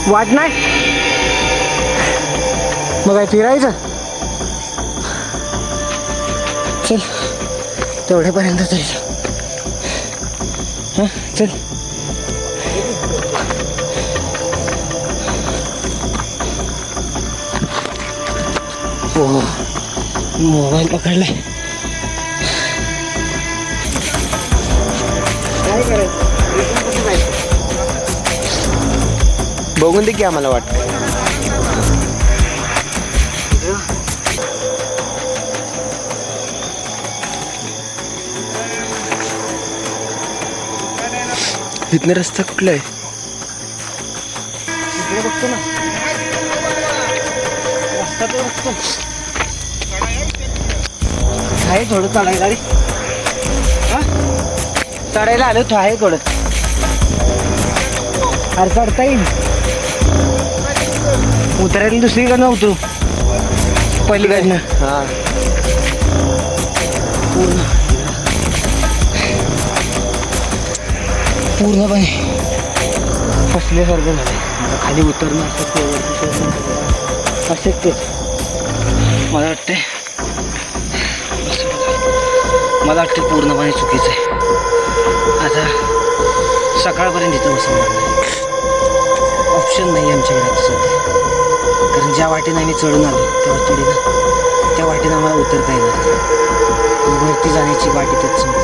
वाट नाही मग काय फिरायचं. चल तेवढ्यापर्यंत तरी. हां चल. हो मोबाईल पकडलाय. काय करायचं बघून दे की आम्हाला वाटतं. इथनं रस्ता कुठला आहे? इकडे बघतो ना रस्ता तो बघतो. आहे थोडं चढायला रे. हा चढायला आलो तो आहे थोडं. अरे चढता येईल. उतरायला दुसरीकडनं उतरू पहिलीकडनं. हां पूर्णपणे फसल्यासारखं झालं. मला खाली उतरणं अशक्यच. मला वाटते पूर्णपणे चुकीचं आहे. आता सकाळपर्यंत इथं बसवणार नाही. ऑप्शन नाही आमच्याकडे आता सध्या. कारण ज्या वाटेनं आम्ही चढून आलो त्या वाटेनं आम्हाला उतरता येणार. वरती जाण्याची वाट इथंच संपते.